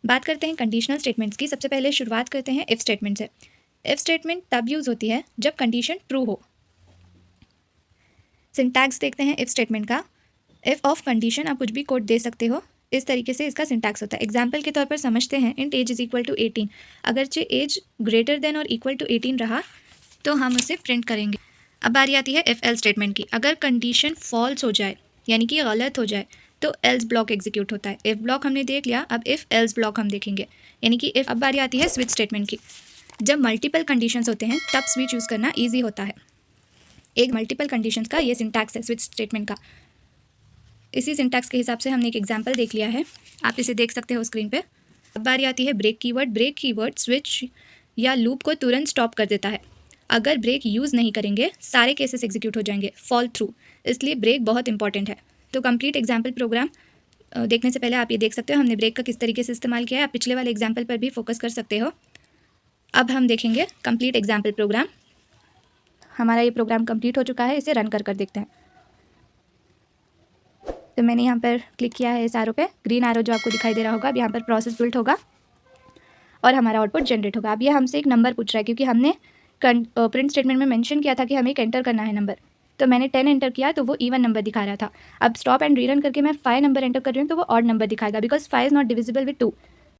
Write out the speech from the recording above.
बात करते हैं कंडीशनल स्टेटमेंट्स की। सबसे पहले शुरुआत करते हैं इफ़ स्टेटमेंट से। इफ़ स्टेटमेंट तब यूज़ होती है जब कंडीशन ट्रू हो। सिंटैक्स देखते हैं इफ़ स्टेटमेंट का। इफ़ ऑफ कंडीशन आप कुछ भी कोड दे सकते हो, इस तरीके से इसका सिंटैक्स होता है। एग्जाम्पल के तौर पर समझते हैं, int age is equal to 18। अगरचे एज ग्रेटर देन और इक्वल टू 18 रहा तो हम उसे प्रिंट करेंगे। अब बारी आती है इफ़ एल्स स्टेटमेंट की। अगर कंडीशन फॉल्स हो जाए यानी कि गलत हो जाए तो एल्स ब्लॉक एग्जीक्यूट होता है। इफ़ ब्लॉक हमने देख लिया, अब इफ़ एल्स ब्लॉक हम देखेंगे, यानी कि इफ़। अब बारी आती है स्विच स्टेटमेंट की। जब मल्टीपल कंडीशंस होते हैं तब स्विच यूज़ करना ईजी होता है। एक मल्टीपल कंडीशंस का ये सिंटैक्स है स्विच स्टेटमेंट का। इसी सिंटैक्स के हिसाब से हमने एक एग्जाम्पल देख लिया है, आप इसे देख सकते हो स्क्रीन पे। अब बारी आती है break keyword. Break keyword switch या लूप को तुरंत स्टॉप कर देता है। अगर ब्रेक यूज़ नहीं करेंगे सारे केसेस एग्जीक्यूट हो जाएंगे, फॉल थ्रू, इसलिए ब्रेक बहुत इंपॉर्टेंट है। तो कंप्लीट एग्जाम्पल प्रोग्राम देखने से पहले आप ये देख सकते हो हमने ब्रेक का किस तरीके से इस्तेमाल किया है। आप पिछले वाले एग्जाम्पल पर भी फोकस कर सकते हो। अब हम देखेंगे कंप्लीट एग्जाम्पल प्रोग्राम। हमारा ये प्रोग्राम कंप्लीट हो चुका है, इसे रन कर देखते हैं। तो मैंने यहाँ पर क्लिक किया है इस एरो पे, ग्रीन एरो जो आपको दिखाई दे रहा होगा। अब यहाँ पर प्रोसेस बिल्ट होगा और हमारा आउटपुट जनरेट होगा। अब ये हमसे एक नंबर पूछ रहा है क्योंकि हमने प्रिंट स्टेटमेंट में मेंशन किया था कि हमें एक एंटर करना है नंबर। तो मैंने 10 एंटर किया तो वो इवन नंबर दिखा रहा था। अब स्टॉप एंड रीरन करके मैं 5 नंबर एंटर कर रही हूँ तो वो ऑड नंबर दिखाएगा, because 5 is not divisible with 2।